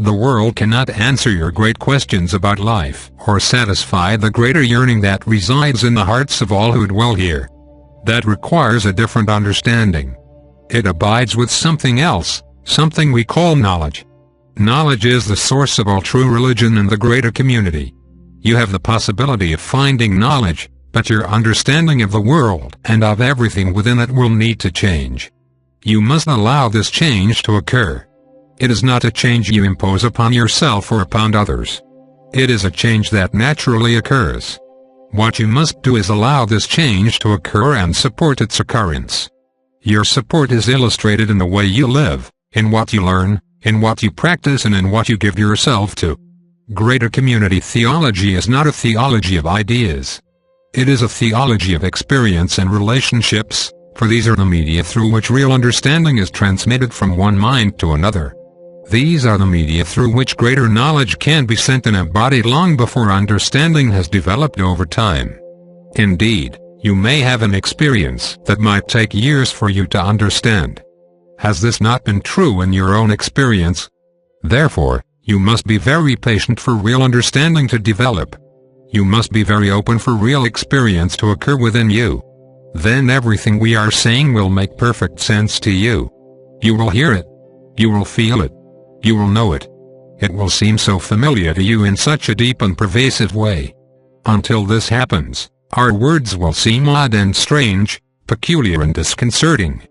The world cannot answer your great questions about life or satisfy the greater yearning that resides in the hearts of all who dwell here. That requires a different understanding. It abides with something else, something we call knowledge. Knowledge is the source of all true religion in the greater community. You have the possibility of finding knowledge, but your understanding of the world and of everything within it will need to change. You must allow this change to occur. It is not a change you impose upon yourself or upon others. It is a change that naturally occurs. What you must do is allow this change to occur and support its occurrence. Your support is illustrated in the way you live, in what you learn, in what you practice, and in what you give yourself to. Greater community theology is not a theology of ideas. It is a theology of experience and relationships, for these are the media through which real understanding is transmitted from one mind to another. These are the media through which greater knowledge can be sent and embodied long before understanding has developed over time. Indeed, you may have an experience that might take years for you to understand. Has this not been true in your own experience? Therefore, you must be very patient for real understanding to develop. You must be very open for real experience to occur within you. Then everything we are saying will make perfect sense to you. You will hear it. You will feel it. You will know it. It will seem so familiar to you in such a deep and pervasive way. Until this happens, our words will seem odd and strange, peculiar and disconcerting.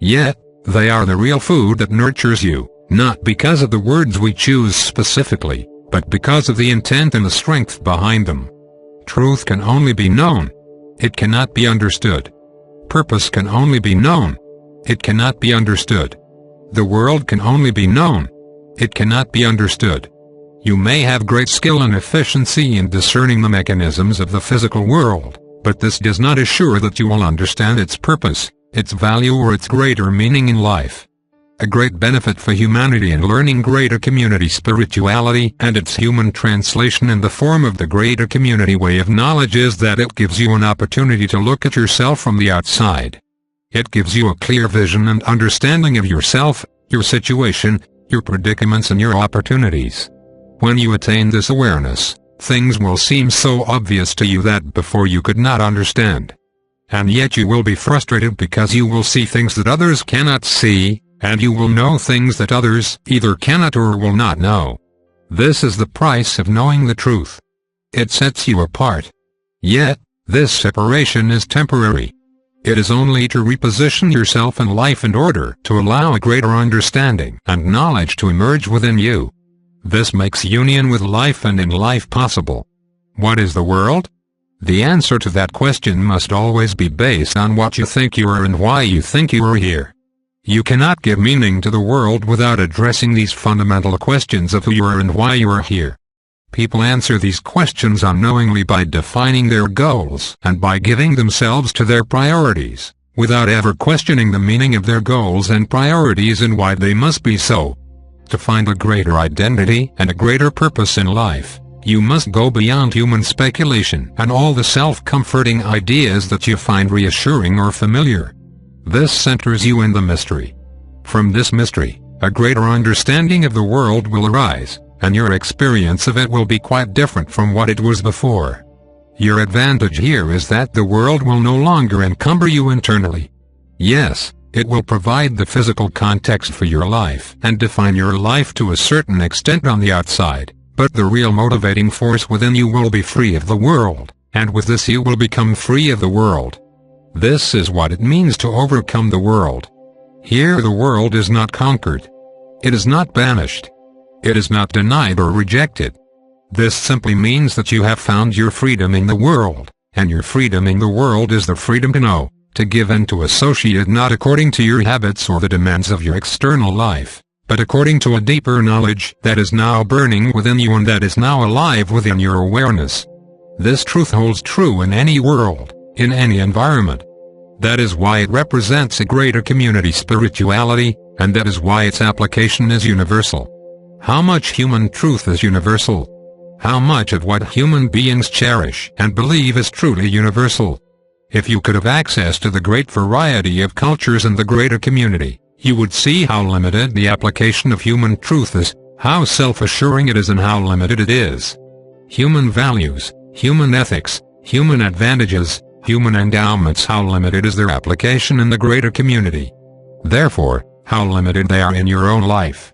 Yet, they are the real food that nurtures you, not because of the words we choose specifically, but because of the intent and the strength behind them. Truth can only be known. It cannot be understood. Purpose can only be known. It cannot be understood. The world can only be known. It cannot be understood. You may have great skill and efficiency in discerning the mechanisms of the physical world, but this does not assure that you will understand its purpose, its value, or its greater meaning in life. A great benefit for humanity in learning greater community spirituality and its human translation in the form of the greater community way of knowledge is that it gives you an opportunity to look at yourself from the outside. It gives you a clear vision and understanding of yourself, your situation, your predicaments, and your opportunities. When you attain this awareness, things will seem so obvious to you that before you could not understand. And yet you will be frustrated because you will see things that others cannot see, and you will know things that others either cannot or will not know. This is the price of knowing the truth. It sets you apart. Yet, this separation is temporary. It is only to reposition yourself in life in order to allow a greater understanding and knowledge to emerge within you. This makes union with life and in life possible. What is the world? The answer to that question must always be based on what you think you are and why you think you are here. You cannot give meaning to the world without addressing these fundamental questions of who you are and why you are here. People answer these questions unknowingly by defining their goals and by giving themselves to their priorities, without ever questioning the meaning of their goals and priorities and why they must be so. To find a greater identity and a greater purpose in life, you must go beyond human speculation and all the self-comforting ideas that you find reassuring or familiar. This centers you in the mystery. From this mystery, a greater understanding of the world will arise, and your experience of it will be quite different from what it was before. Your advantage here is that the world will no longer encumber you internally. Yes, it will provide the physical context for your life and define your life to a certain extent on the outside, but the real motivating force within you will be free of the world, and with this you will become free of the world. This is what it means to overcome the world. Here the world is not conquered. It is not banished. It is not denied or rejected. This simply means that you have found your freedom in the world, and your freedom in the world is the freedom to know, to give and to associate not according to your habits or the demands of your external life, but according to a deeper knowledge that is now burning within you and that is now alive within your awareness. This truth holds true in any world, in any environment. That is why it represents a greater community spirituality, and that is why its application is universal. How much human truth is universal? How much of what human beings cherish and believe is truly universal? If you could have access to the great variety of cultures in the greater community, you would see how limited the application of human truth is, How self-assuring it is and how limited it is. Human values, human ethics, human advantages, human endowments, how limited is their application in the greater community. Therefore, how limited they are in your own life.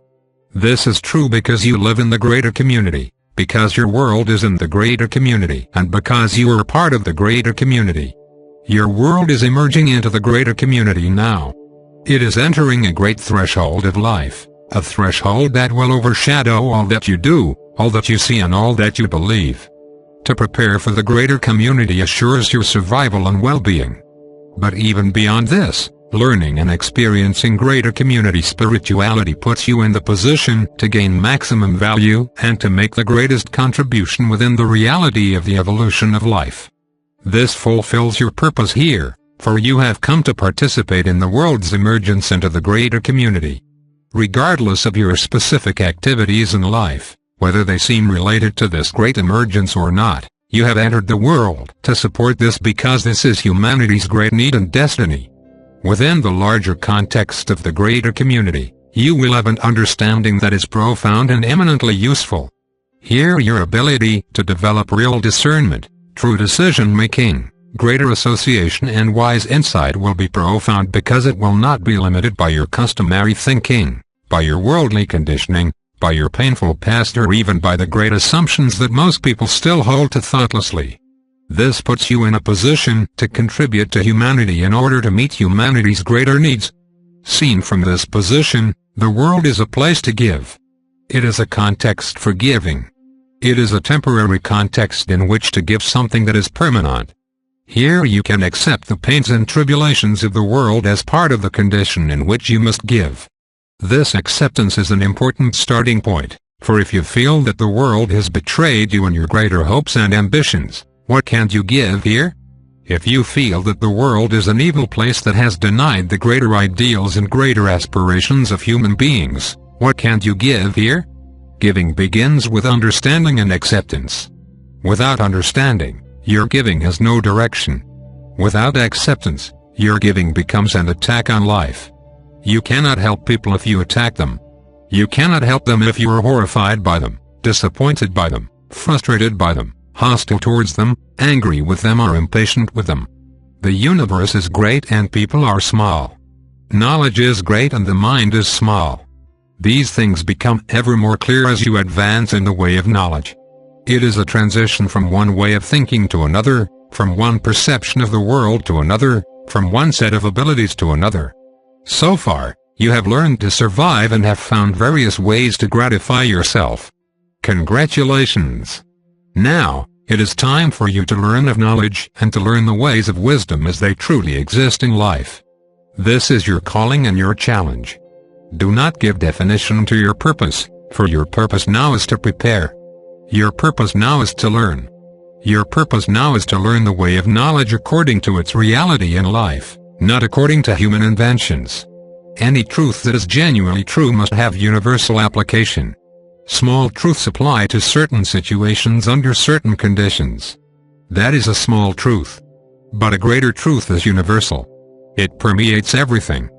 This is true because you live in the greater community, because your world is in the greater community, and because you are part of the greater community. Your world is emerging into the greater community now. It is entering a great threshold of life, a threshold that will overshadow all that you do, all that you see and all that you believe. To prepare for the greater community assures your survival and well-being. But even beyond this, learning and experiencing greater community spirituality puts you in the position to gain maximum value and to make the greatest contribution within the reality of the evolution of life. This fulfills your purpose here, for you have come to participate in the world's emergence into the greater community. Regardless of your specific activities in life, whether they seem related to this great emergence or not, you have entered the world to support this because this is humanity's great need and destiny. Within the larger context of the greater community, you will have an understanding that is profound and eminently useful. Here your ability to develop real discernment, true decision-making, greater association and wise insight will be profound because it will not be limited by your customary thinking, by your worldly conditioning, by your painful past or even by the great assumptions that most people still hold to thoughtlessly. This puts you in a position to contribute to humanity in order to meet humanity's greater needs. Seen from this position, the world is a place to give. It is a context for giving. It is a temporary context in which to give something that is permanent. Here you can accept the pains and tribulations of the world as part of the condition in which you must give. This acceptance is an important starting point, for if you feel that the world has betrayed you and your greater hopes and ambitions, what can you give here? If you feel that the world is an evil place that has denied the greater ideals and greater aspirations of human beings, what can you give here? Giving begins with understanding and acceptance. Without understanding, your giving has no direction. Without acceptance, your giving becomes an attack on life. You cannot help people if you attack them. You cannot help them if you are horrified by them, disappointed by them, frustrated by them, hostile towards them, angry with them or impatient with them. The universe is great and people are small. Knowledge is great and the mind is small. These things become ever more clear as you advance in the way of knowledge. It is a transition from one way of thinking to another, from one perception of the world to another, from one set of abilities to another. So far, you have learned to survive and have found various ways to gratify yourself. Congratulations! Now, it is time for you to learn of knowledge and to learn the ways of wisdom as they truly exist in life. This is your calling and your challenge. Do not give definition to your purpose, for your purpose now is to prepare. Your purpose now is to learn. Your purpose now is to learn the way of knowledge according to its reality in life, not according to human inventions. Any truth that is genuinely true must have universal application. Small truths apply to certain situations under certain conditions. That is a small truth. But a greater truth is universal. It permeates everything.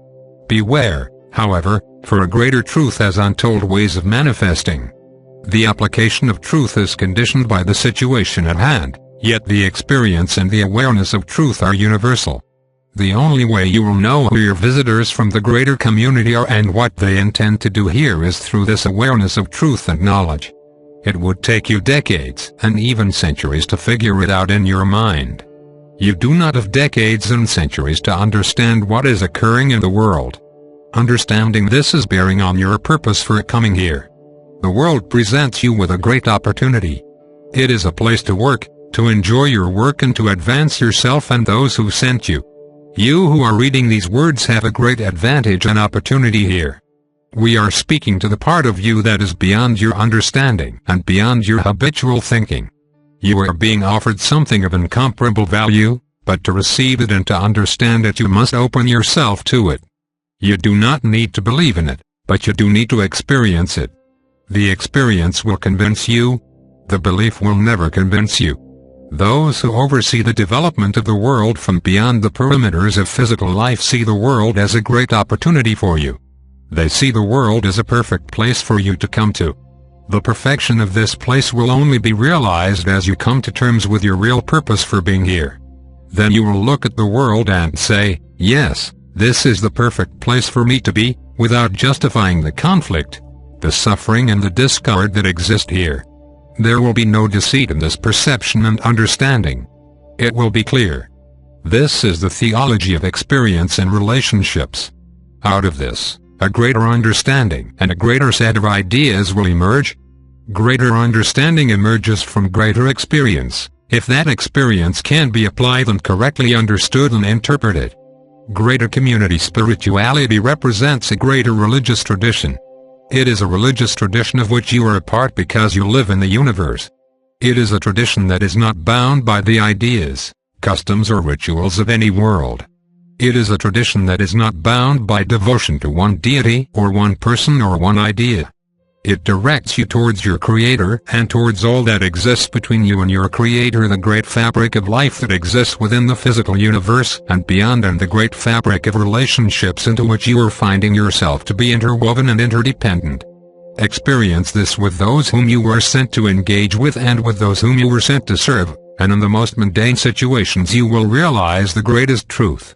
Beware, however, for a greater truth has untold ways of manifesting. The application of truth is conditioned by the situation at hand, yet the experience and the awareness of truth are universal. The only way you will know who your visitors from the greater community are and what they intend to do here is through this awareness of truth and knowledge. It would take you decades and even centuries to figure it out in your mind. You do not have decades and centuries to understand what is occurring in the world. Understanding this is bearing on your purpose for coming here. The world presents you with a great opportunity. It is a place to work, to enjoy your work and to advance yourself and those who sent you. You who are reading these words have a great advantage and opportunity here. We are speaking to the part of you that is beyond your understanding and beyond your habitual thinking. You are being offered something of incomparable value, but to receive it and to understand it you must open yourself to it. You do not need to believe in it, but you do need to experience it. The experience will convince you. The belief will never convince you. Those who oversee the development of the world from beyond the perimeters of physical life see the world as a great opportunity for you. They see the world as a perfect place for you to come to. The perfection of this place will only be realized as you come to terms with your real purpose for being here. Then you will look at the world and say, yes, this is the perfect place for me to be, without justifying the conflict, the suffering and the discord that exist here. There will be no deceit in this perception and understanding. It will be clear. This is the theology of experience and relationships. Out of this, a greater understanding and a greater set of ideas will emerge. Greater understanding emerges from greater experience, if that experience can be applied and correctly understood and interpreted. Greater community spirituality represents a greater religious tradition. It is a religious tradition of which you are a part because you live in the universe. It is a tradition that is not bound by the ideas, customs or rituals of any world. It is a tradition that is not bound by devotion to one deity or one person or one idea. It directs you towards your Creator and towards all that exists between you and your Creator, the great fabric of life that exists within the physical universe and beyond, and the great fabric of relationships into which you are finding yourself to be interwoven and interdependent. Experience this with those whom you were sent to engage with and with those whom you were sent to serve, and in the most mundane situations you will realize the greatest truth.